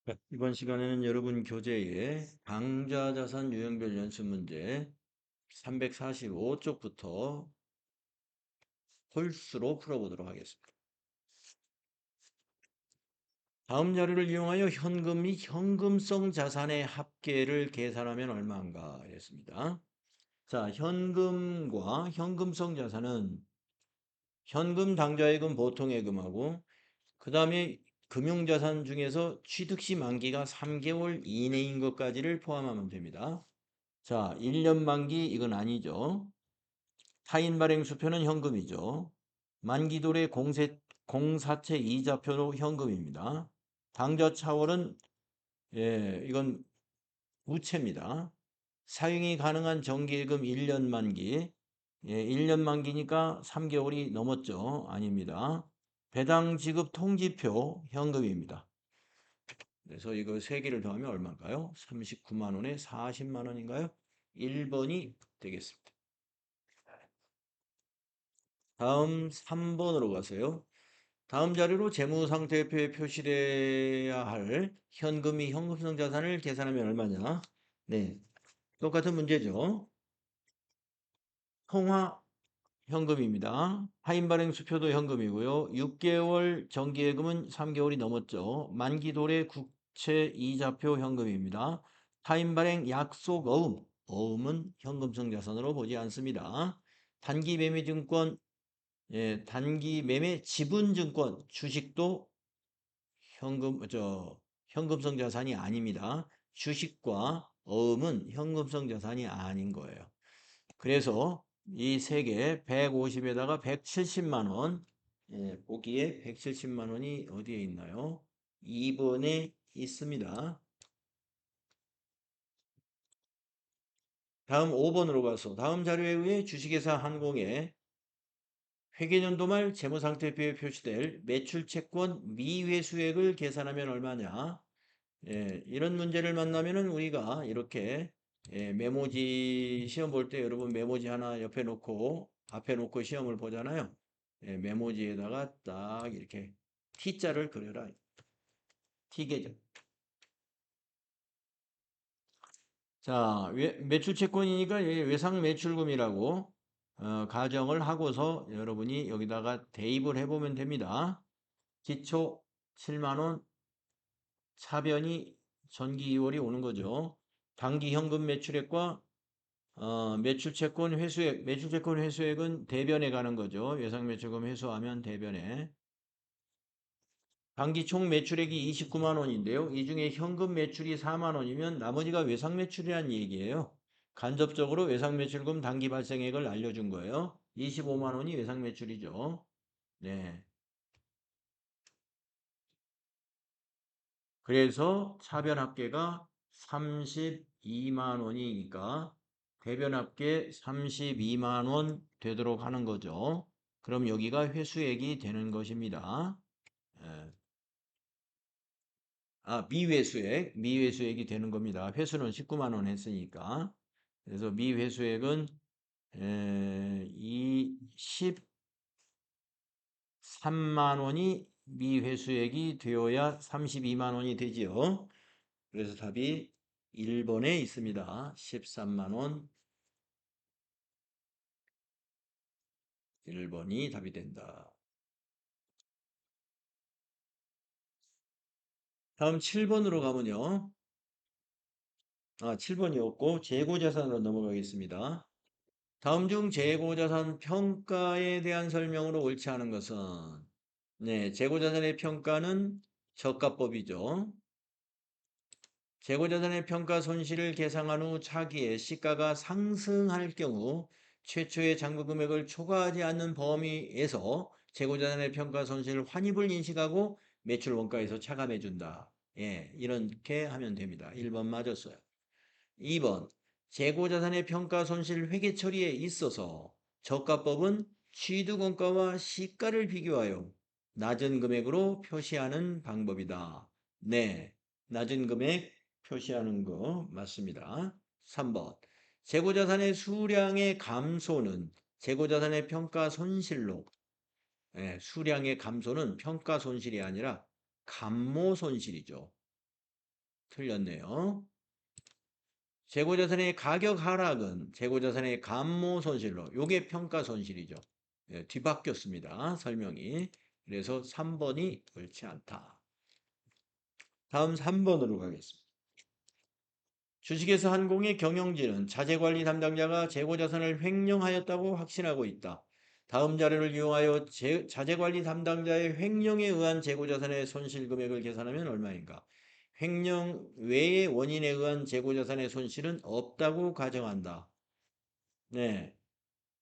네, 이번 시간에는 여러분 교재에 당좌자산 유형별 연습 문제 345쪽부터 홀수로 풀어보도록 하겠습니다. 다음 자료를 이용하여 현금 및 현금성 자산의 합계를 계산하면 얼마인가 했습니다. 자, 현금과 현금성 자산은 현금 당좌예금 보통예금하고 그 다음에 금융자산 중에서 취득시 만기가 3개월 이내인 것까지를 포함하면 됩니다. 자, 1년 만기 이건 아니죠. 타인 발행 수표는 현금이죠. 만기도래 공사채 이자표도 현금입니다. 당좌 차월은 이건 부채입니다. 사용이 가능한 정기예금 1년 만기. 1년 만기니까 3개월이 넘었죠. 아닙니다. 배당 지급 통지표 현금입니다. 그래서 이거 세 개를 더하면 얼마일까요? 39만 원에 40만 원인가요? 1번이 되겠습니다. 다음 3번으로 가세요. 다음 자료로 재무상태표에 표시돼야 할 현금이 현금성 자산을 계산하면 얼마냐? 네, 똑같은 문제죠. 통화 현금입니다. 할인 발행 수표도 현금이고요. 6개월 정기예금은 3개월이 넘었죠. 만기 도래 국채 이자표 현금입니다. 타인 발행 약속 어음은 현금성 자산으로 보지 않습니다. 단기 매매 증권 단기 매매 지분증권 주식도 현금성 자산이 아닙니다. 주식과 어음은 현금성 자산이 아닌 거예요. 그래서 이 세 개 150에다가 170만 원 보기에 170만 원이 어디에 있나요? 2번에 있습니다. 다음 5번으로 가서 다음 자료에 의해 주식회사 한공의 회계연도 말 재무상태표에 표시될 매출채권 미회수액을 계산하면 얼마냐? 이런 문제를 만나면은 우리가 이렇게 메모지 시험 볼 때 여러분 메모지 하나 옆에 놓고 앞에 놓고 시험을 보잖아요. 메모지에다가 딱 이렇게 T자를 그려라. T계절. 자, 매출채권이니까 외상 매출금이라고 가정을 하고서 여러분이 여기다가 대입을 해보면 됩니다. 기초 7만 원, 차변이 전기 2월이 오는 거죠. 단기 현금 매출액과 매출채권 회수액, 매출채권 회수액은 대변에 가는 거죠. 예상 매출금 회수하면 대변에. 단기 총 매출액이 29만 원인데요. 이 중에 현금 매출이 4만 원이면 나머지가 외상 매출이라는 얘기예요. 간접적으로 외상 매출금 단기 발생액을 알려준 거예요. 25만 원이 외상 매출이죠. 네. 그래서 차변 합계가 32만 원이니까 대변 합계 32만 원 되도록 하는 거죠. 그럼 여기가 회수액이 되는 것입니다. 예. 미회수액이 되는 겁니다. 회수는 19만 원 했으니까. 그래서 미회수액은 이 13만 원이 미회수액이 되어야 32만 원이 되지요. 그래서 답이 1번에 있습니다. 13만 원 1번이 답이 된다. 다음 7번으로 가면요. 7번이었고 재고자산으로 넘어가겠습니다. 다음 중 재고자산 평가에 대한 설명으로 옳지 않은 것은 네, 재고자산의 평가는 저가법이죠. 재고자산의 평가 손실을 계상한 후 차기에 시가가 상승할 경우 최초의 잔고 금액을 초과하지 않는 범위에서 재고자산의 평가 손실 환입을 인식하고 매출 원가에서 차감해 준다. 이렇게 하면 됩니다. 1번 맞았어요. 2번 재고자산의 평가 손실 회계 처리에 있어서 저가법은 취득원가와 시가를 비교하여 낮은 금액으로 표시하는 방법이다. 네, 낮은 금액 표시하는 거 맞습니다. 3번 재고자산의 수량의 감소는 재고자산의 평가 손실로 수량의 감소는 평가 손실이 아니라 감모 손실이죠. 틀렸네요. 재고자산의 가격 하락은 재고자산의 감모 손실로, 요게 평가 손실이죠. 예, 뒤바뀌었습니다. 설명이. 그래서 3번이 옳지 않다. 다음 3번으로 가겠습니다. 주식회사 한공의 경영진은 자재관리 담당자가 재고자산을 횡령하였다고 확신하고 있다. 다음 자료를 이용하여 자재관리 담당자의 횡령에 의한 재고자산의 손실 금액을 계산하면 얼마인가? 횡령 외의 원인에 의한 재고자산의 손실은 없다고 가정한다. 네.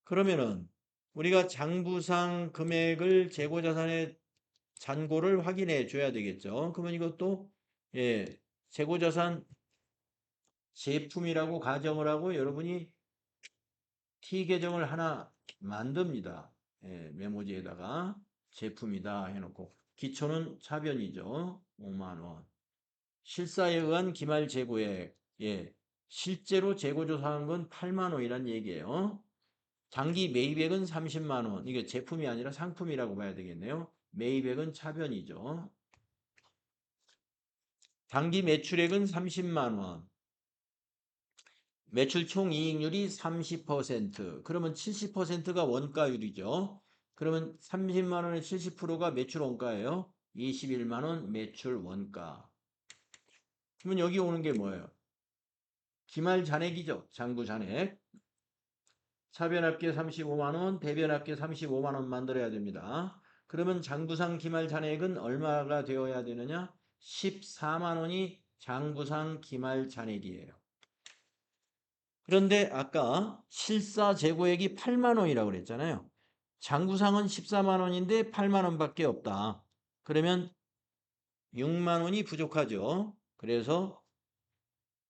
그러면은 우리가 장부상 금액을 재고자산의 잔고를 확인해 줘야 되겠죠. 그러면 이것도 예, 재고자산 제품이라고 가정을 하고 여러분이 T 계정을 하나 만듭니다. 예, 메모지에다가 제품이다 해놓고 기초는 차변이죠. 5만 원. 실사에 의한 기말 재고액. 예, 실제로 재고 조사한 건 8만 원이란 얘기예요. 장기 매입액은 30만 원. 이게 제품이 아니라 상품이라고 봐야 되겠네요. 매입액은 차변이죠. 단기 매출액은 30만 원. 매출 총이익률이 30%. 그러면 70%가 원가율이죠. 그러면 30만 원의 70%가 매출 원가예요. 21만 원 매출 원가. 그러면 여기 오는 게 뭐예요? 기말 잔액이죠. 장부 잔액. 차변합계 35만 원, 대변합계 35만 원 만들어야 됩니다. 그러면 장부상 기말 잔액은 얼마가 되어야 되느냐? 14만 원이 장부상 기말 잔액이에요. 그런데 아까 실사 재고액이 8만 원이라고 그랬잖아요. 장부상은 14만 원인데 8만 원밖에 없다. 그러면 6만 원이 부족하죠. 그래서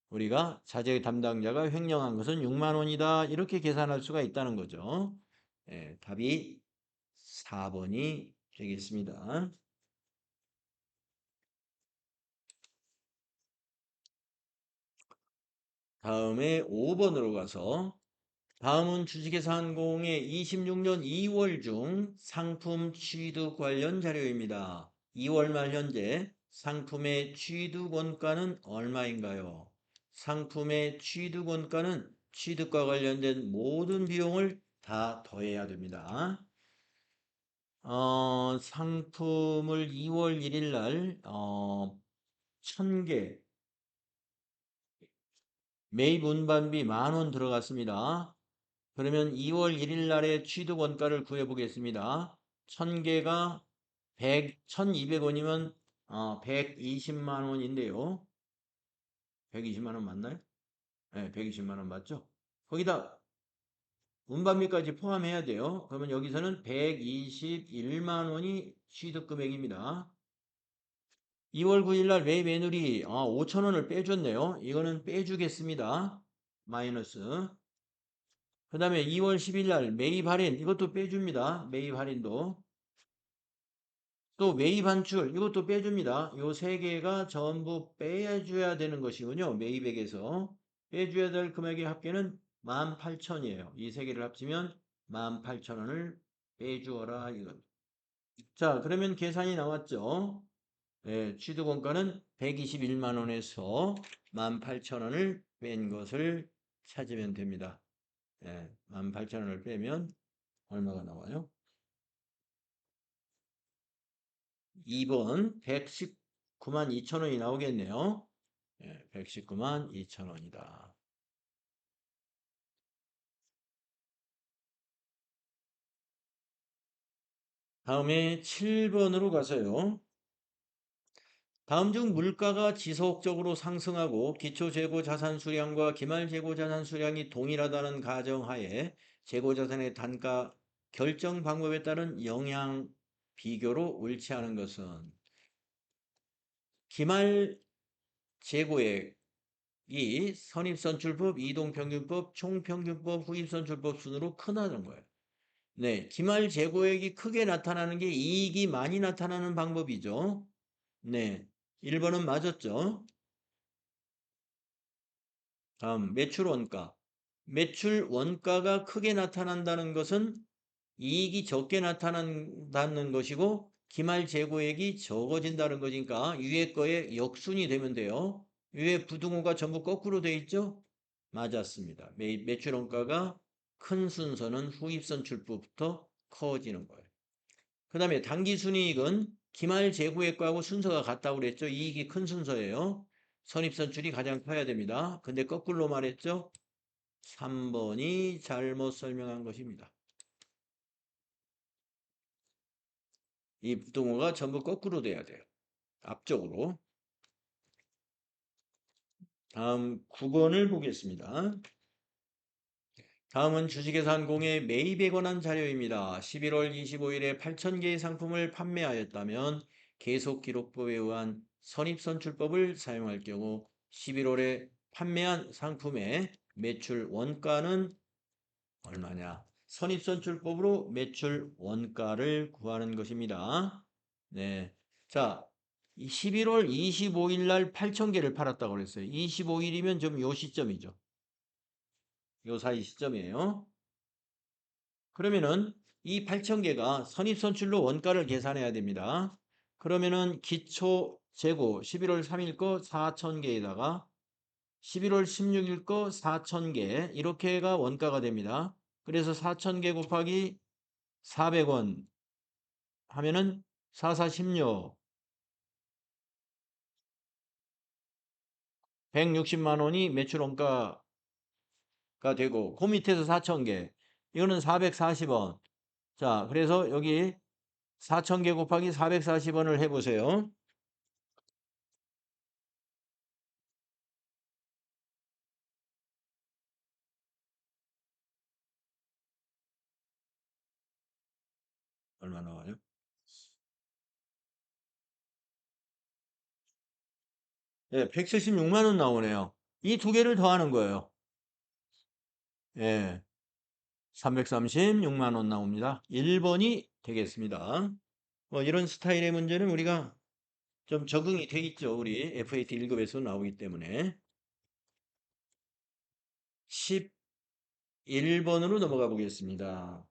우리가 자재 담당자가 횡령한 것은 6만 원이다. 이렇게 계산할 수가 있다는 거죠. 예, 답이 4번이 되겠습니다. 다음에 5번으로 가서 다음은 주식회사 한공의 26년 2월 중 상품 취득 관련 자료입니다. 2월 말 현재 상품의 취득 원가는 얼마인가요? 상품의 취득 원가는 취득과 관련된 모든 비용을 다 더해야 됩니다. 상품을 2월 1일 날 1000개 매입 운반비 10,000원 들어갔습니다. 그러면 2월 1일 날의 취득 원가를 구해 보겠습니다. 1000개가 1200원이면 120만 원인데요. 120만 원 맞나요? 네, 120만 원 맞죠? 거기다 운반비까지 포함해야 돼요. 그러면 여기서는 121만 원이 취득 금액입니다. 2월 9일 날 매입 매물이 5천 원을 빼줬네요. 이거는 빼주겠습니다. 마이너스. 그 다음에 2월 10일 날 매입 할인 이것도 빼줍니다. 매입 할인도. 또 매입 환출 이것도 빼줍니다. 요 세 개가 전부 빼줘야 되는 것이군요. 매입액에서. 빼줘야 될 금액의 합계는 18,000이에요. 이 세 개를 합치면 18,000원을 빼주어라 이겁니다. 자, 그러면 계산이 나왔죠. 네, 취득원가는 121만 원에서 18,000원을 뺀 것을 찾으면 됩니다. 네, 18,000원을 빼면 얼마가 나와요? 2번 119만 2천원이 나오겠네요. 119만 2천원이다. 다음에 7번으로 가서요. 다음 중 물가가 지속적으로 상승하고 기초재고 자산 수량과 기말재고 자산 수량이 동일하다는 가정하에 재고자산의 단가 결정 방법에 따른 영향 비교로 옳지 않은 것은 기말 재고액 이 선입선출법, 이동평균법, 총평균법, 후입선출법 순으로 크다는 거예요. 네, 기말 재고액이 크게 나타나는 게 이익이 많이 나타나는 방법이죠. 네, 1번은 맞았죠. 다음 매출 원가. 매출 원가가 크게 나타난다는 것은 이익이 적게 나타난다는 것이고 기말 재고액이 적어진다는 것이니까 위에 거에 역순이 되면 돼요. 위에 부등호가 전부 거꾸로 돼 있죠? 맞았습니다. 매출 원가가 큰 순서는 후입선출부부터 커지는 거예요. 그 다음에 당기순이익은 기말 재고액과하고 순서가 같다고 그랬죠? 이익이 큰 순서예요. 선입선출이 가장 커야 됩니다. 근데 거꾸로 말했죠? 3번이 잘못 설명한 것입니다. 이 부등호가 전부 거꾸로 돼야 돼요. 앞쪽으로. 다음 9번을 보겠습니다. 다음은 주식회사항공의 매입에 관한 자료입니다. 11월 25일에 8,000개의 상품을 판매하였다면 계속기록법에 의한 선입선출법을 사용할 경우 11월에 판매한 상품의 매출 원가는 얼마냐? 선입선출법으로 매출 원가를 구하는 것입니다. 네. 자, 11월 25일 날 8,000개를 팔았다고 그랬어요. 25일이면 좀 요 시점이죠. 요 사이 시점이에요. 그러면은 이 8,000개가 선입선출로 원가를 계산해야 됩니다. 그러면은 기초 재고 11월 3일 거 4,000개에다가 11월 16일 거 4,000개 이렇게가 원가가 됩니다. 그래서 4,000개 곱하기 400원 하면은 4416 160만 원이 매출 원가가 되고 그 밑에서 4,000개 이거는 440원. 자, 그래서 여기 4,000개 곱하기 440원을 해보세요. 얼마 나와요? 예, 176만 원 나오네요. 이 두 개를 더하는 거예요. 예, 336만 원 나옵니다. 1번이 되겠습니다. 뭐 이런 스타일의 문제는 우리가 좀 적응이 돼 있죠. 우리 FAT 1급에서 나오기 때문에. 11번으로 넘어가 보겠습니다.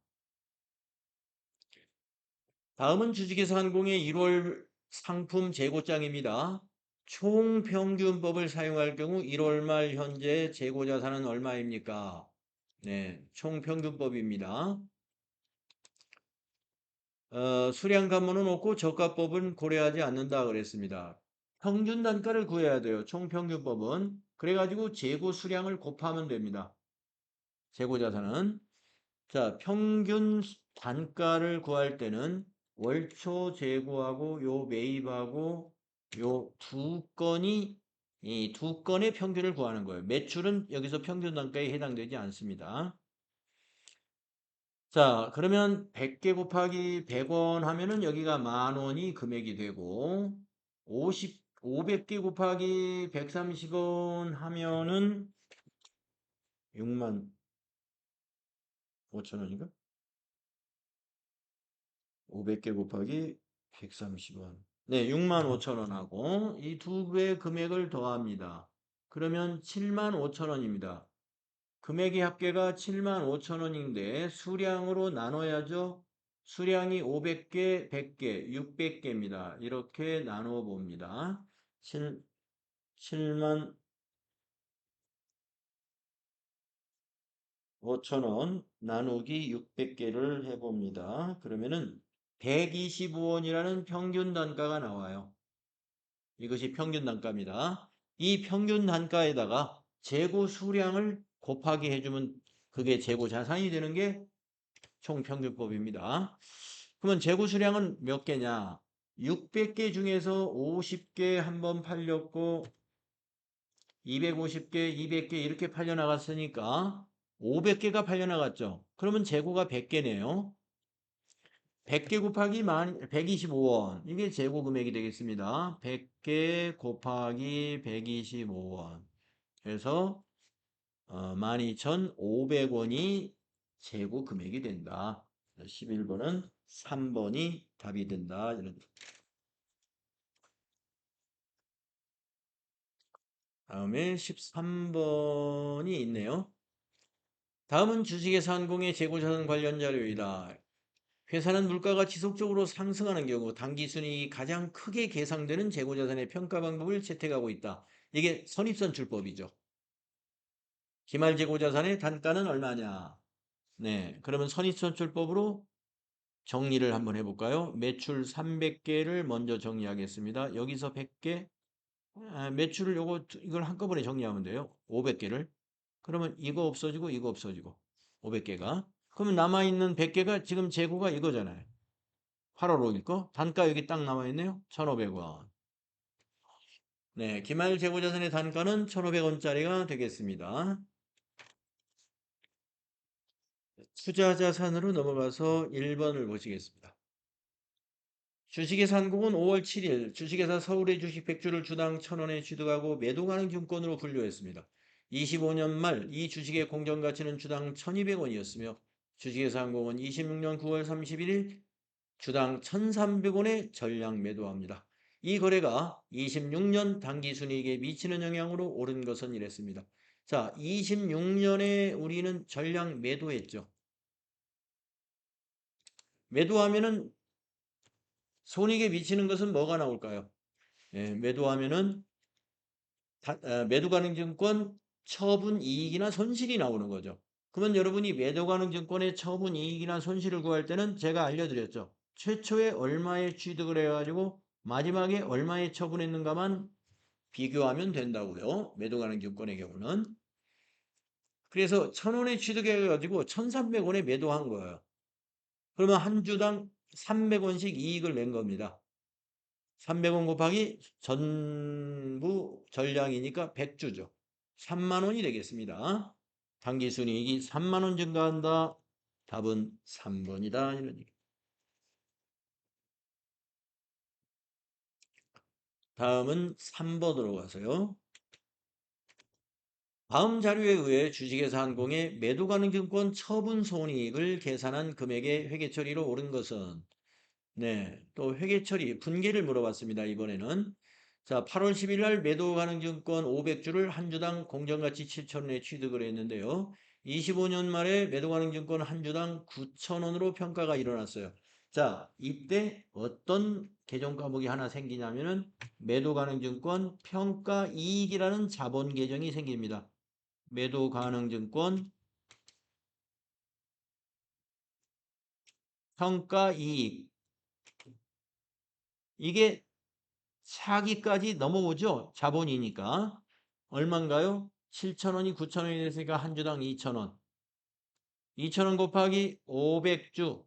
다음은 주식회사항공의 1월 상품 재고장입니다. 총평균법을 사용할 경우 1월 말 현재 재고 자산은 얼마입니까? 네, 총평균법입니다. 수량 감모는 없고 저가법은 고려하지 않는다 그랬습니다. 평균 단가를 구해야 돼요. 총평균법은. 그래가지고 재고 수량을 곱하면 됩니다. 재고 자산은. 자, 평균 단가를 구할 때는 월초 재고하고 요 매입하고 요 두 건이 이 두 건의 평균을 구하는 거예요. 매출은 여기서 평균 단가에 해당되지 않습니다. 자, 그러면 100개 곱하기 100원 하면은 여기가 만 원이 금액이 되고 500개 곱하기 130원 하면은 6만 5천 원인가? 500개 곱하기 130원. 네, 6만 5천 원하고 이 두 배의 금액을 더합니다. 그러면 7만 5천 원입니다. 금액의 합계가 7만 5천 원인데 수량으로 나눠야죠. 수량이 500개, 100개, 600개입니다. 이렇게 나누어 봅니다. 7만 5천 원 나누기 600개를 해봅니다. 그러면은 125원이라는 평균 단가가 나와요. 이것이 평균 단가입니다. 이 평균 단가에다가 재고 수량을 곱하기 해주면 그게 재고 자산이 되는 게 총평균법입니다. 그러면 재고 수량은 몇 개냐? 600개 중에서 50개 한번 팔렸고 250개, 200개 이렇게 팔려나갔으니까 500개가 팔려나갔죠. 그러면 재고가 100개네요. 100개 곱하기 125원. 이게 재고 금액이 되겠습니다. 100개 곱하기 125원. 그래서 12,500원이 재고 금액이 된다. 11번은 3번이 답이 된다. 이런. 다음에 13번이 있네요. 다음은 주식회사항공의 재고자산 관련 자료이다. 회사는 물가가 지속적으로 상승하는 경우 당기순이익이 가장 크게 계상되는 재고자산의 평가 방법을 채택하고 있다. 이게 선입선출법이죠. 기말재고자산의 단가는 얼마냐? 네, 그러면 선입선출법으로 정리를 한번 해볼까요? 매출 300개를 먼저 정리하겠습니다. 여기서 100개, 매출을 이걸 한꺼번에 정리하면 돼요. 500개를. 그러면 이거 없어지고 이거 없어지고 500개가. 그러면 남아있는 100개가 지금 재고가 이거잖아요. 8월 5일 거. 단가 여기 딱 남아있네요. 1,500원. 네, 기말 재고자산의 단가는 1,500원짜리가 되겠습니다. 투자자산으로 넘어가서 1번을 보시겠습니다. 주식회사 한국은 5월 7일 주식회사 서울의 주식 100주를 주당 1,000원에 취득하고 매도 가능 증권으로 분류했습니다. 25년 말 이 주식의 공정가치는 주당 1,200원이었으며 주식회사 항공은 26년 9월 31일 주당 1,300원에 전량 매도합니다. 이 거래가 26년 당기순이익에 미치는 영향으로 오른 것은 이랬습니다. 자, 26년에 우리는 전량 매도했죠. 매도하면은 손익에 미치는 것은 뭐가 나올까요? 매도하면은 매도가능증권 처분 이익이나 손실이 나오는 거죠. 그러면 여러분이 매도가능증권의 처분 이익이나 손실을 구할 때는 제가 알려드렸죠. 최초에 얼마에 취득을 해가지고 마지막에 얼마에 처분했는가만 비교하면 된다고요. 매도가능증권의 경우는. 그래서 1,000원에 취득해가지고 1,300원에 매도한 거예요. 그러면 한 주당 300원씩 이익을 낸 겁니다. 300원 곱하기 전부 전량이니까 100주죠. 3만 원이 되겠습니다. 당기순이익이 3만 원 증가한다. 답은 3번이다. 이런 얘기. 다음은 3번으로 가서요. 다음 자료에 의해 주식회사 한공의 매도 가능 증권 처분 손익을 계산한 금액의 회계 처리로 오른 것은 네, 또 회계 처리 분계를 물어봤습니다. 이번에는 자, 8월 10일 날 매도 가능 증권 500주를 한 주당 공정가치 7,000원에 취득을 했는데요. 25년 말에 매도 가능 증권 한 주당 9,000원으로 평가가 일어났어요. 자, 이때 어떤 계정 과목이 하나 생기냐면은 매도 가능 증권 평가 이익이라는 자본 계정이 생깁니다. 매도 가능 증권 평가 이익. 이게 사기까지 넘어오죠. 자본이니까. 얼마인가요? 7,000원이 9,000원이 됐으니까 한 주당 2,000원. 2,000원 곱하기 500주.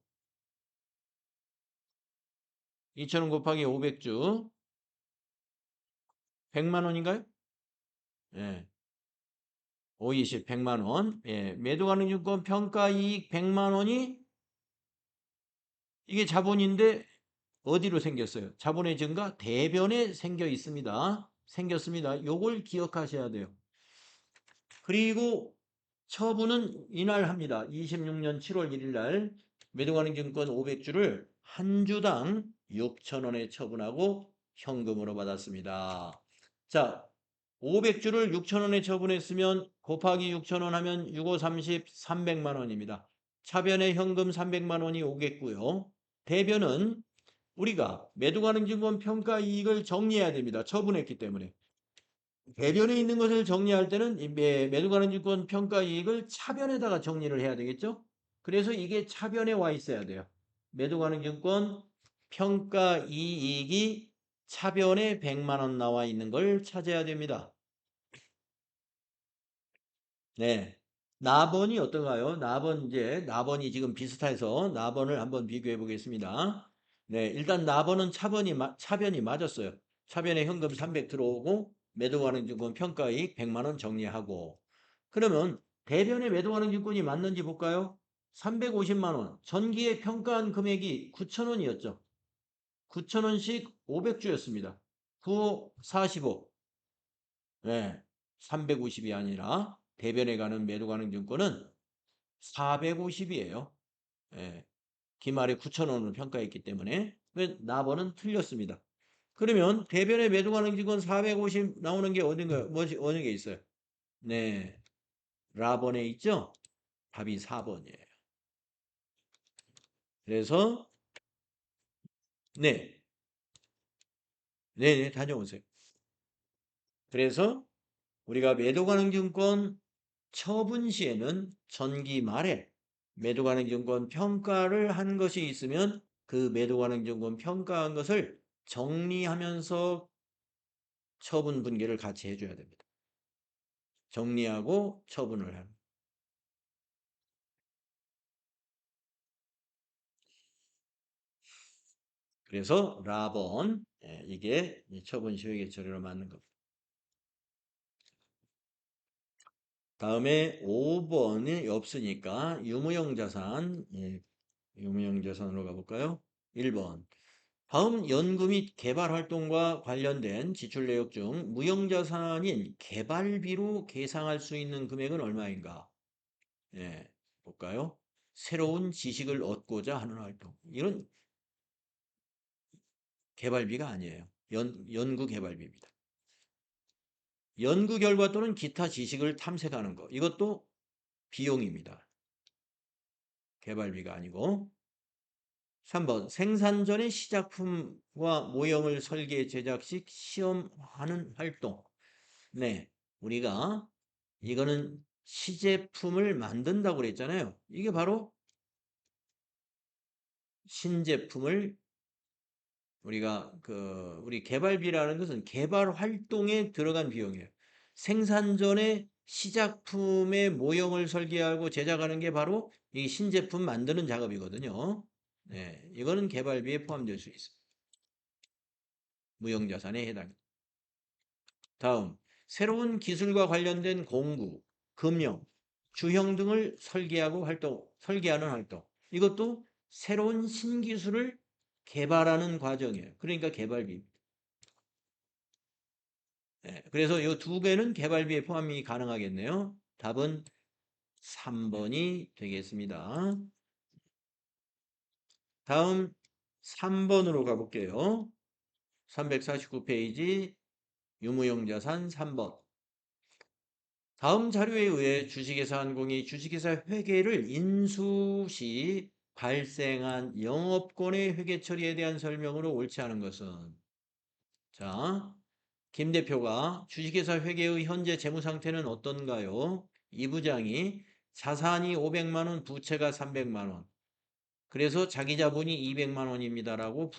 2,000원 곱하기 500주. 100만 원인가요? 예. 5, 20, 100만 원. 예. 매도 가능 증권 평가 이익 100만 원이 이게 자본인데 어디로 생겼어요? 자본의 증가 대변에 생겨 있습니다. 생겼습니다. 요걸 기억하셔야 돼요. 그리고 처분은 이날 합니다. 26년 7월 1일 날 매도가능증권 500주를 한 주당 6,000원에 처분하고 현금으로 받았습니다. 자, 500주를 6,000원에 처분했으면 곱하기 6,000원 하면 6, 5, 30, 300만 원입니다. 차변에 현금 300만 원이 오겠고요. 대변은 우리가 매도가능증권 평가 이익을 정리해야 됩니다. 처분했기 때문에. 대변에 있는 것을 정리할 때는 이 매도가능증권 평가 이익을 차변에다가 정리를 해야 되겠죠? 그래서 이게 차변에 와 있어야 돼요. 매도가능증권 평가 이익이 차변에 100만 원 나와 있는 걸 찾아야 됩니다. 네. 나번이 어떤가요? 나번이 지금 비슷해서 나번을 한번 비교해 보겠습니다. 네, 일단 나번은 차변이 맞았어요. 차변에 현금 300 들어오고 매도가능 증권 평가이익 100만 원 정리하고 그러면 대변에 매도가능 증권이 맞는지 볼까요? 350만 원. 전기에 평가한 금액이 9,000원이었죠. 9,000원씩 500주였습니다. 9, 45. 네, 350이 아니라 대변에 가는 매도 가능 증권은 450이에요. 예, 기말에 9,000원으로 평가했기 때문에 나번은 틀렸습니다. 그러면 대변에 매도 가능 증권 450 나오는 게 어딘가요? 어느 게 있어요? 네, 라번에 있죠? 답이 4번이에요. 그래서 네, 네, 다녀오세요. 그래서 우리가 매도가능증권 처분 시에는 전기 말에 매도가능증권 평가를 한 것이 있으면 그 매도가능증권 평가한 것을 정리하면서 처분 분계를 같이 해줘야 됩니다. 정리하고 처분을 하는. 그래서 라번 이게 처분 시효의 처리로 맞는 겁니다. 다음에 5번이 없으니까 유무형 자산, 유무형 자산으로 가볼까요? 1번. 다음 연구 및 개발 활동과 관련된 지출 내역 중 무형 자산인 개발비로 계상할 수 있는 금액은 얼마인가? 예, 볼까요? 새로운 지식을 얻고자 하는 활동. 이런 개발비가 아니에요. 연구 개발비입니다. 연구 결과 또는 기타 지식을 탐색하는 거. 이것도 비용입니다. 개발비가 아니고. 3번 생산 전에 시작품과 모형을 설계 제작 시 시험하는 활동. 네, 우리가 이거는 시제품을 만든다고 그랬잖아요. 이게 바로 신제품을 우리가 우리 개발비라는 것은 개발 활동에 들어간 비용이에요. 생산 전에 시작품의 모형을 설계하고 제작하는 게 바로 이 신제품 만드는 작업이거든요. 네, 이거는 개발비에 포함될 수 있습니다. 무형자산에 해당합니다. 다음, 새로운 기술과 관련된 공구, 금형, 주형 등을 설계하는 활동. 이것도 새로운 신기술을 개발하는 과정이에요. 그러니까 개발비입니다. 네, 그래서 이 두 개는 개발비에 포함이 가능하겠네요. 답은 3번이 되겠습니다. 다음 3번으로 가볼게요. 349페이지 유무형자산 3번. 다음 자료에 의해 주식회사한공이 주식회사 회계를 인수 시 발생한 영업권의 회계 처리에 대한 설명으로 옳지 않은 것은 자, 김 대표가 주식회사 회계의 현재 재무 상태는 어떤가요? 이 부장이 자산이 500만 원, 부채가 300만 원. 그래서 자기 자본이 200만 원입니다라고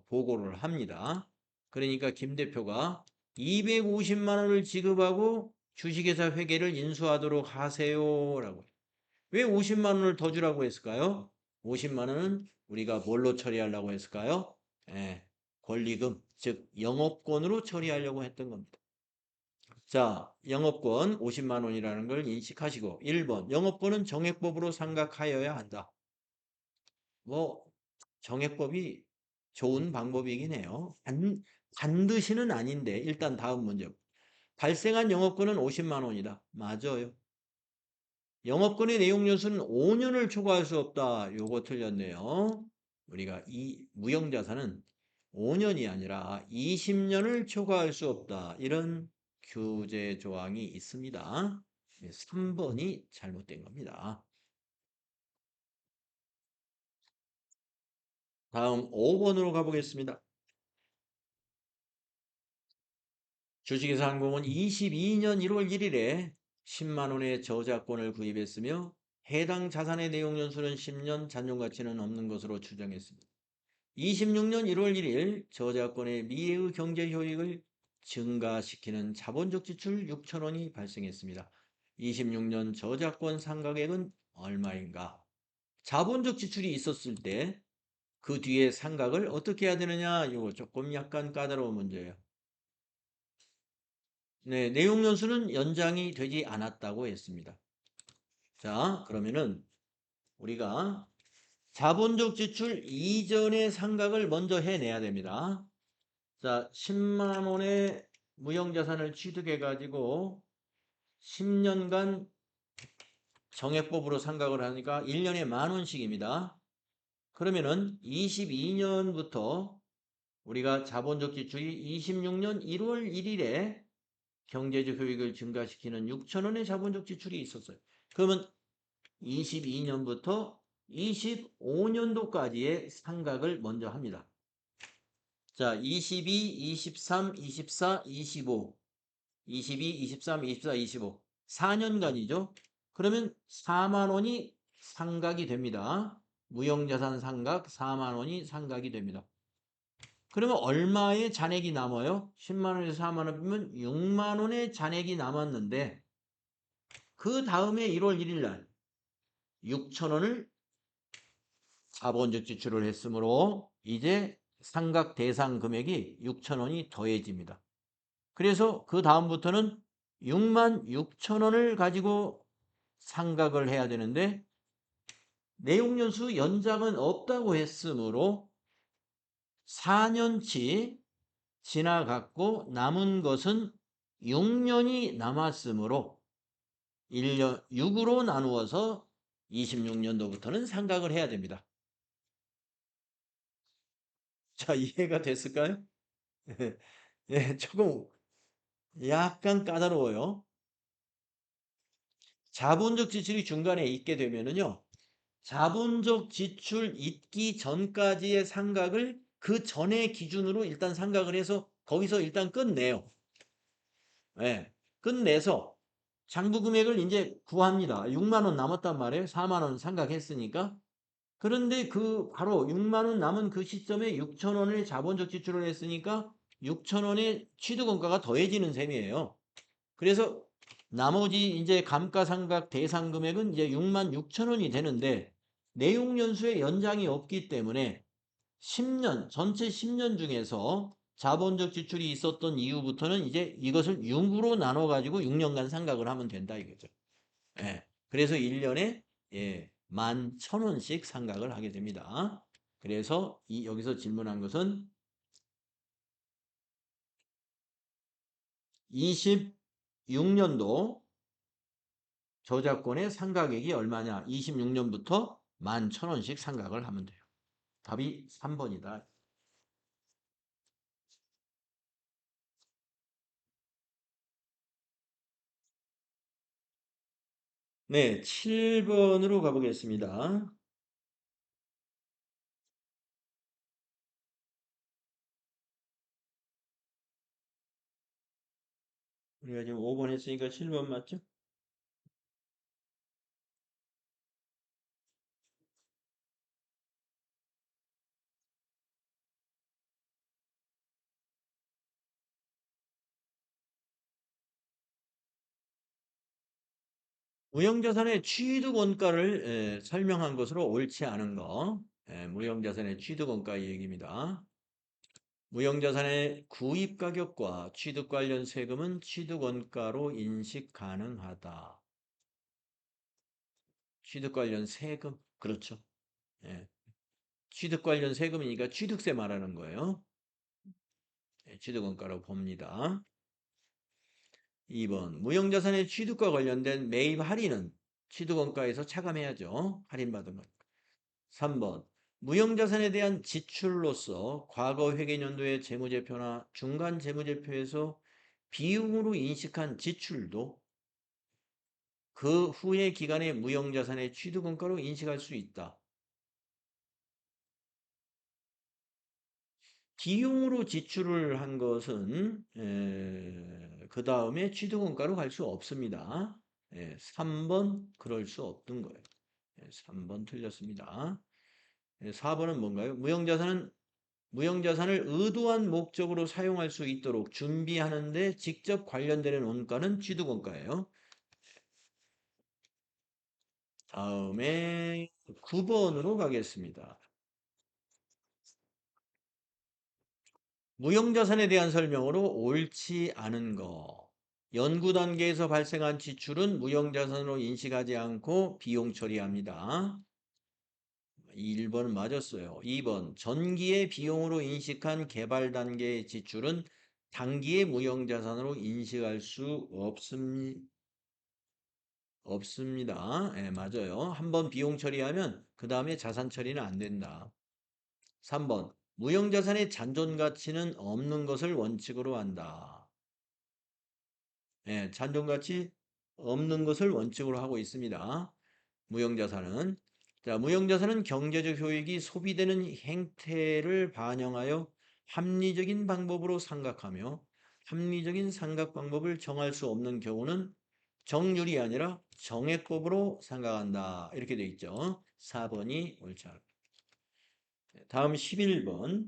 보고를 합니다. 그러니까 김 대표가 250만 원을 지급하고 주식회사 회계를 인수하도록 하세요라고. 왜 50만 원을 더 주라고 했을까요? 50만 원은 우리가 뭘로 처리하려고 했을까요? 예, 권리금, 즉 영업권으로 처리하려고 했던 겁니다. 자, 영업권 50만 원이라는 걸 인식하시고 1번 영업권은 정액법으로 상각하여야 한다. 뭐 정액법이 좋은 방법이긴 해요. 반드시는 아닌데 일단 다음 문제. 발생한 영업권은 50만 원이다. 맞아요. 영업권의 내용 요소는 5년을 초과할 수 없다. 요거 틀렸네요. 우리가 이 무형자산은 5년이 아니라 20년을 초과할 수 없다. 이런 규제 조항이 있습니다. 3번이 잘못된 겁니다. 다음 5번으로 가보겠습니다. 주식회사 항공은 22년 1월 1일에 10만 원의 저작권을 구입했으며 해당 자산의 내용 연수는 10년, 잔존 가치는 없는 것으로 추정했습니다. 26년 1월 1일 저작권의 미래의 경제 효익을 증가시키는 자본적 지출 6천 원이 발생했습니다. 26년 저작권 상각액은 얼마인가? 자본적 지출이 있었을 때 그 뒤에 상각을 어떻게 해야 되느냐? 이거 조금 약간 까다로운 문제예요. 네, 내용 연수는 연장이 되지 않았다고 했습니다. 자, 그러면은 우리가 자본적 지출 이전의 상각을 먼저 해내야 됩니다. 자, 10만 원의 무형자산을 취득해 가지고 10년간 정액법으로 상각을 하니까 1년에 10,000원씩입니다. 그러면은 22년부터 우리가 자본적 지출이 26년 1월 1일에 경제적 효익을 증가시키는 6천 원의 자본적 지출이 있었어요. 그러면 22년부터 25년도까지의 상각을 먼저 합니다. 자, 22, 23, 24, 25. 22, 23, 24, 25. 4년간이죠. 그러면 4만 원이 상각이 됩니다. 무형자산 상각 4만 원이 상각이 됩니다. 그러면 얼마의 잔액이 남아요? 10만 원에서 4만 원 빼면 6만 원의 잔액이 남았는데 그 다음에 1월 1일 날 6천 원을 자본적 지출을 했으므로 이제 상각 대상 금액이 6천 원이 더해집니다. 그래서 그 다음부터는 6만 6천 원을 가지고 상각을 해야 되는데 내용연수 연장은 없다고 했으므로 4년치 지나갔고 남은 것은 6년이 남았으므로 1년 6으로 나누어서 26년도부터는 상각을 해야 됩니다. 자, 이해가 됐을까요? 예, 조금 약간 까다로워요. 자본적 지출이 중간에 있게 되면은요. 자본적 지출 있기 전까지의 상각을 그 전에 기준으로 일단 상각을 해서 거기서 일단 끝내요. 예. 끝내서 장부 금액을 이제 구합니다. 6만 원 남았단 말이에요. 4만 원 상각했으니까. 그런데 그 바로 6만 원 남은 그 시점에 6천 원을 자본적 지출을 했으니까 6천 원의 취득원가가 더해지는 셈이에요. 그래서 나머지 이제 감가상각 대상 금액은 이제 6만 6천 원이 되는데 내용연수의 연장이 없기 때문에 10년, 전체 10년 중에서 자본적 지출이 있었던 이후부터는 이제 이것을 6으로 나눠가지고 6년간 상각을 하면 된다 이거죠. 예. 그래서 1년에 예, 11,000원씩 상각을 하게 됩니다. 그래서 여기서 질문한 것은 26년도 저작권의 상가액이 얼마냐? 26년부터 11,000원씩 상각을 하면 돼요. 답이 3번이다. 네, 7번으로 가보겠습니다. 우리가 지금 5번 했으니까 7번 맞죠? 무형자산의 취득원가를 설명한 것으로 옳지 않은 거. 무형자산의 취득원가 얘기입니다. 무형자산의 구입가격과 취득 관련 세금은 취득원가로 인식 가능하다. 취득 관련 세금? 그렇죠. 예. 취득 관련 세금이니까 취득세 말하는 거예요. 취득원가로 봅니다. 2번 무형자산의 취득과 관련된 매입 할인은 취득원가에서 차감해야죠. 할인받은 것. 3번 무형자산에 대한 지출로서 과거 회계연도의 재무제표나 중간 재무제표에서 비용으로 인식한 지출도 그 후의 기간의 무형자산의 취득원가로 인식할 수 있다. 비용으로 지출을 한 것은 그 다음에 취득원가로 갈 수 없습니다. 3번 그럴 수 없던 거예요. 3번 틀렸습니다. 4번은 뭔가요? 무형자산을 의도한 목적으로 사용할 수 있도록 준비하는데 직접 관련되는 원가는 취득원가예요. 다음에 9번으로 가겠습니다. 무형자산에 대한 설명으로 옳지 않은 거. 연구 단계에서 발생한 지출은 무형자산으로 인식하지 않고 비용 처리합니다. 1번은 맞았어요. 2번 전기의 비용으로 인식한 개발 단계의 지출은 단기의 무형자산으로 인식할 수 없습니다. 예, 맞아요. 한번 비용 처리하면 그 다음에 자산 처리는 안 된다. 3번 무형자산의 잔존 가치는 없는 것을 원칙으로 한다. 예, 잔존 가치 없는 것을 원칙으로 하고 있습니다. 무형자산은. 자, 무형자산은 경제적 효익이 소비되는 행태를 반영하여 합리적인 방법으로 생각하며 합리적인 생각 방법을 정할 수 없는 경우는 정률이 아니라 정액법으로 생각한다. 이렇게 돼 있죠. 4번이 옳지 않습니다. 다음 11번.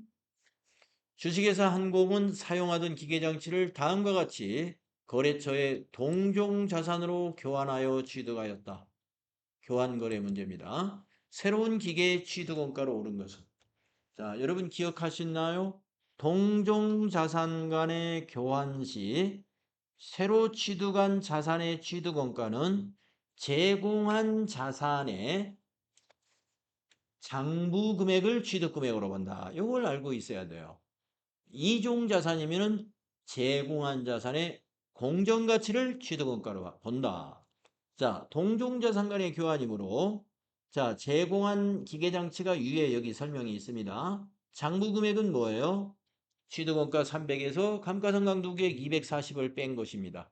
주식회사 한공은 사용하던 기계장치를 다음과 같이 거래처에 동종자산으로 교환하여 취득하였다. 교환거래 문제입니다. 새로운 기계의 취득원가로 오른 것은. 자, 여러분 기억하시나요? 동종자산 간의 교환 시 새로 취득한 자산의 취득원가는 제공한 자산의 장부 금액을 취득 금액으로 본다. 이걸 알고 있어야 돼요. 이종 자산이면은 제공한 자산의 공정가치를 취득원가로 본다. 자, 동종자산 간의 교환이므로 자, 제공한 기계장치가 위에 여기 설명이 있습니다. 장부 금액은 뭐예요? 취득원가 300에서 감가상각누계액 240을 뺀 것입니다.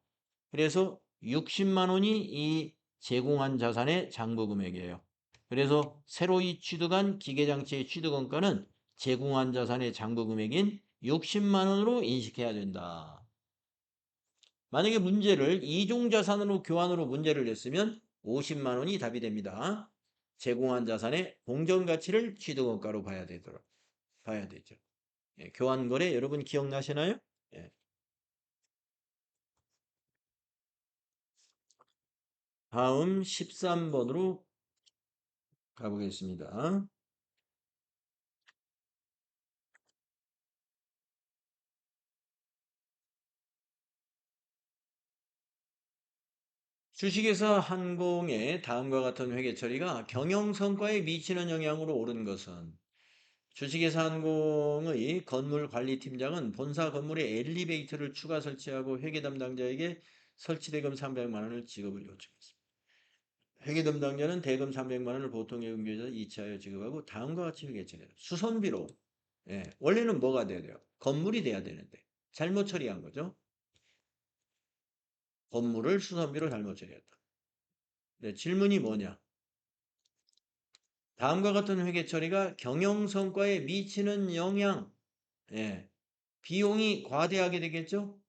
그래서 60만 원이 이 제공한 자산의 장부 금액이에요. 그래서 새로이 취득한 기계장치의 취득원가는 제공한 자산의 장부 금액인 60만 원으로 인식해야 된다. 만약에 문제를 이종자산으로 교환으로 문제를 냈으면 50만 원이 답이 됩니다. 제공한 자산의 공정가치를 취득원가로 봐야 되죠. 예, 교환거래 여러분 기억나시나요? 예. 다음 13번으로 가보겠습니다. 주식회사 한공의 다음과 같은 회계 처리가 경영성과에 미치는 영향으로 오른 것은 주식회사 한공의 건물관리팀장은 본사 건물에 엘리베이터를 추가 설치하고 회계 담당자에게 설치대금 300만 원을 지급을 요청했습니다. 회계 담당자는 대금 300만 원을 보통예금 계좌에 이체하여 지급하고 다음과 같이 회계 처리해요. 수선비로. 예, 원래는 뭐가 돼야 돼요? 건물이 돼야 되는데 잘못 처리한 거죠. 건물을 수선비로 잘못 처리했다. 네, 질문이 뭐냐? 다음과 같은 회계 처리가 경영 성과에 미치는 영향, 예, 비용이 과대하게 되겠죠?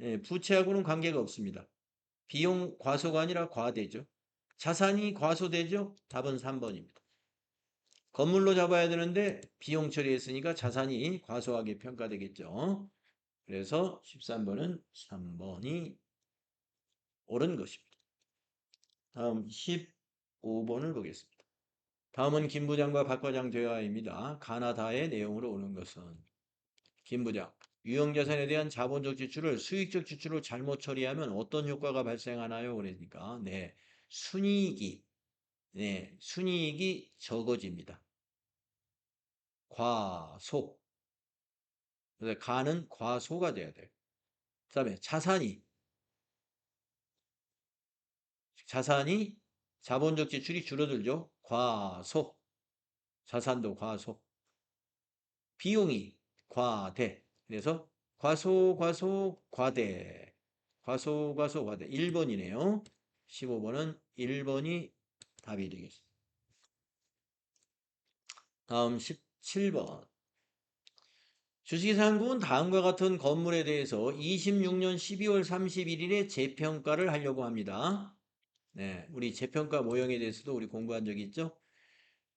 예, 부채하고는 관계가 없습니다. 비용 과소가 아니라 과대죠. 자산이 과소되죠? 답은 3번입니다. 건물로 잡아야 되는데 비용 처리했으니까 자산이 과소하게 평가되겠죠. 그래서 13번은 3번이 옳은 것입니다. 다음 15번을 보겠습니다. 다음은 김 부장과 박 과장 대화입니다. 가나다의 내용으로 오는 것은 김 부장, 유형자산에 대한 자본적 지출을 수익적 지출로 잘못 처리하면 어떤 효과가 발생하나요? 그러니까 네, 순이익이 순이익이 적어집니다. 과소. 그래서 가는 과소가 돼야 돼요. 그다음에 자산이 자본적 지출이 줄어들죠. 과소. 자산도 과소. 비용이 과대. 그래서 과소, 과대. 과소, 과대. 1번이네요. 15번은 1번이 답이 되겠습니다. 다음 17번. 주식회사한국은 다음과 같은 건물에 대해서 26년 12월 31일에 재평가를 하려고 합니다. 네, 우리 재평가 모형에 대해서도 우리 공부한 적이 있죠?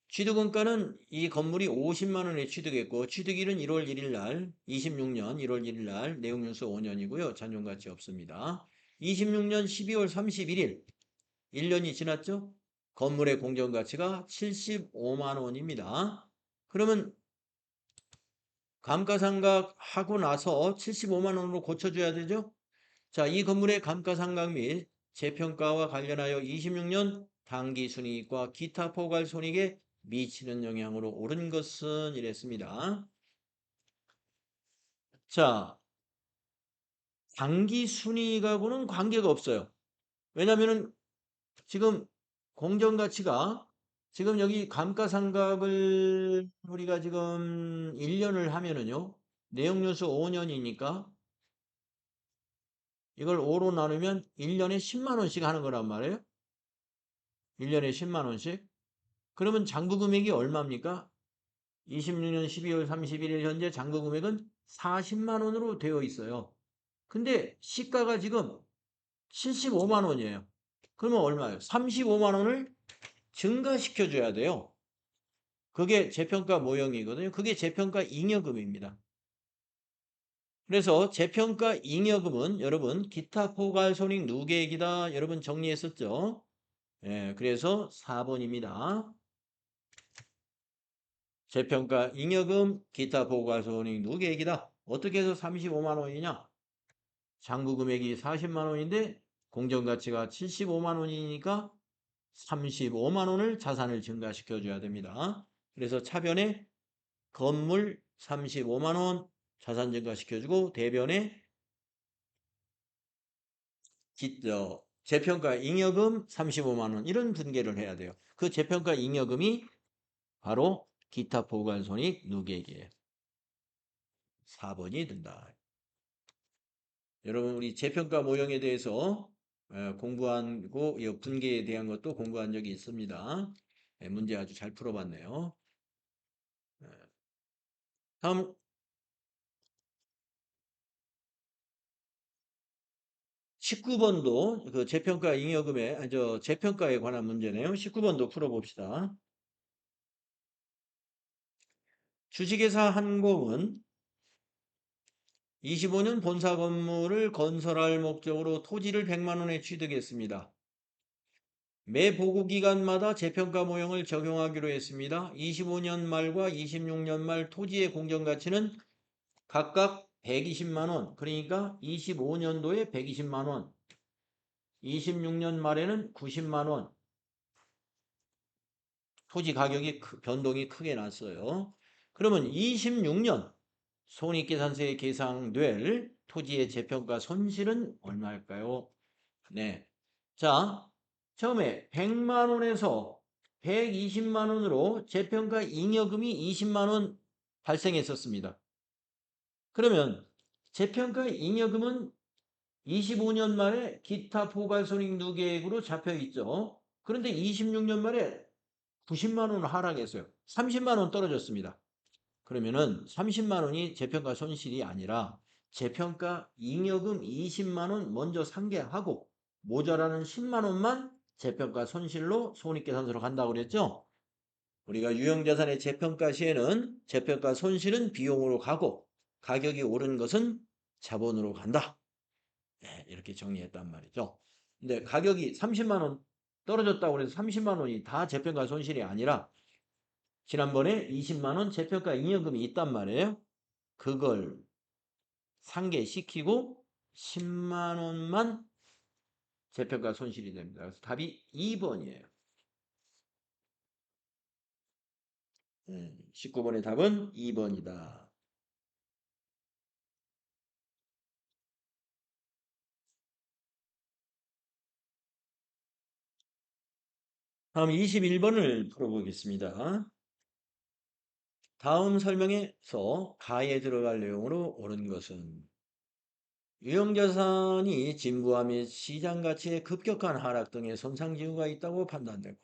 취득원가는 이 건물이 50만 원에 취득했고 취득일은 1월 1일 날 26년 1월 1일 날 내용연수 5년이고요. 잔존가치 없습니다. 26년 12월 31일 1년이 지났죠? 건물의 공정가치가 75만 원입니다. 그러면 감가상각 하고 나서 75만 원으로 고쳐줘야 되죠? 자, 이 건물의 감가상각 및 재평가와 관련하여 26년 당기순이익과 기타 포괄손익에 미치는 영향으로 오른 것은 이랬습니다. 자, 당기순이익하고는 관계가 없어요. 왜냐면은 지금 공정가치가 지금 여기 감가상각을 우리가 지금 1년을 하면은요. 내용연수 5년이니까 이걸 5로 나누면 1년에 10만 원씩 하는 거란 말이에요. 1년에 10만 원씩. 그러면 장부 금액이 얼마입니까? 26년 12월 31일 현재 장부 금액은 40만 원으로 되어 있어요. 근데 시가가 지금 75만 원이에요. 그러면 얼마예요? 35만 원을 증가시켜 줘야 돼요. 그게 재평가 모형이거든요. 그게 재평가 잉여금입니다. 그래서 재평가 잉여금은 여러분 기타 포괄 손익 누계액이다. 여러분 정리했었죠? 예, 그래서 4번입니다. 재평가 잉여금 기타 포괄 손익 누계액이다. 어떻게 해서 35만 원이냐? 장부 금액이 40만 원인데 공정가치가 75만 원이니까 35만 원을 자산을 증가시켜 줘야 됩니다. 그래서 차변에 건물 35만 원 자산 증가시켜 주고 대변에 재평가 잉여금 35만 원 이런 분계를 해야 돼요. 그 재평가 잉여금이 바로 기타 보관손익 누계액이에요. 4번이 된다. 여러분 우리 재평가 모형에 대해서 공부하고 이 분계에 대한 것도 공부한 적이 있습니다. 문제 아주 잘 풀어봤네요. 다음 19번도 그 재평가 잉여금에 재평가에 관한 문제네요. 19번도 풀어봅시다. 주식회사 한공은 25년 본사 건물을 건설할 목적으로 토지를 100만 원에 취득했습니다. 매 보고 기간마다 재평가 모형을 적용하기로 했습니다. 25년 말과 26년 말 토지의 공정가치는 각각 120만 원, 그러니까 25년도에 120만 원, 26년 말에는 90만 원, 토지 가격이 변동이 크게 났어요. 그러면 26년 손익계산서에 계상될 토지의 재평가 손실은 얼마일까요? 네. 자, 처음에 100만 원에서 120만 원으로 재평가 잉여금이 20만 원 발생했었습니다. 그러면 재평가 잉여금은 25년 말에 기타 포괄손익 누계액으로 잡혀 있죠. 그런데 26년 말에 90만 원 하락했어요. 30만 원 떨어졌습니다. 그러면은 30만 원이 재평가 손실이 아니라 재평가 잉여금 20만 원 먼저 상계하고 모자라는 10만 원만 재평가 손실로 손익계산서로 간다고 그랬죠? 우리가 유형자산의 재평가 시에는 재평가 손실은 비용으로 가고 가격이 오른 것은 자본으로 간다. 네, 이렇게 정리했단 말이죠. 근데 가격이 30만 원 떨어졌다고 해서 30만 원이 다 재평가 손실이 아니라 지난번에 20만 원 재평가 잉여금이 있단 말이에요. 그걸 상계시키고 10만 원만 재평가 손실이 됩니다. 그래서 답이 2번이에요. 19번의 답은 2번이다. 다음 21번을 풀어보겠습니다. 다음 설명에서 가에 들어갈 내용으로 옳은 것은 유형자산이 진부화 및 시장 가치의 급격한 하락 등의 손상 징후가 있다고 판단되고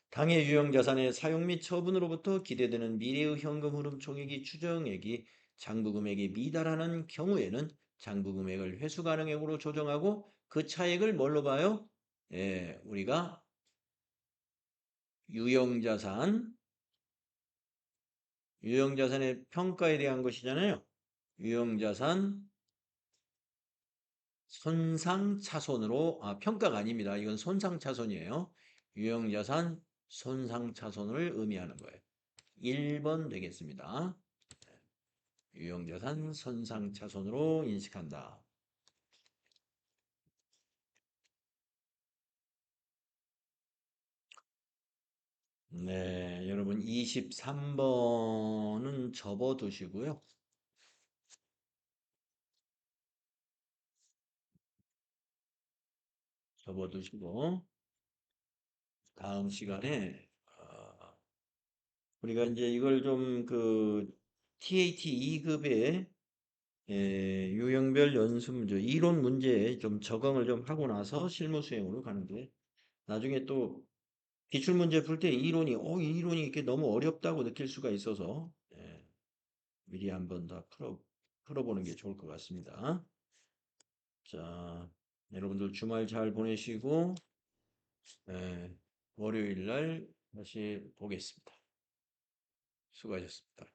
당해 유형자산의 사용 및 처분으로부터 기대되는 미래의 현금 흐름 총액이 추정액이 장부금액에 미달하는 경우에는 장부금액을 회수가능액으로 조정하고 그 차액을 뭘로 봐요? 예, 우리가 유형자산의 평가에 대한 것이잖아요. 유형자산 손상차손으로 평가가 아닙니다. 이건 손상차손이에요. 유형자산 손상차손을 의미하는 거예요. 1번 되겠습니다. 유형자산 손상차손으로 인식한다. 네, 여러분 23번은 접어두시고요. 접어두시고 다음 시간에 우리가 이제 이걸 좀 그 TAT 2급의 유형별 연수 문제, 이론 문제에 좀 적응을 좀 하고 나서 실무 수행으로 가는데 나중에 또 기출문제 풀 때 이 이론이 이렇게 너무 어렵다고 느낄 수가 있어서 미리 한번 더 풀어보는 게 좋을 것 같습니다. 자, 여러분들 주말 잘 보내시고 월요일 날 다시 보겠습니다. 수고하셨습니다.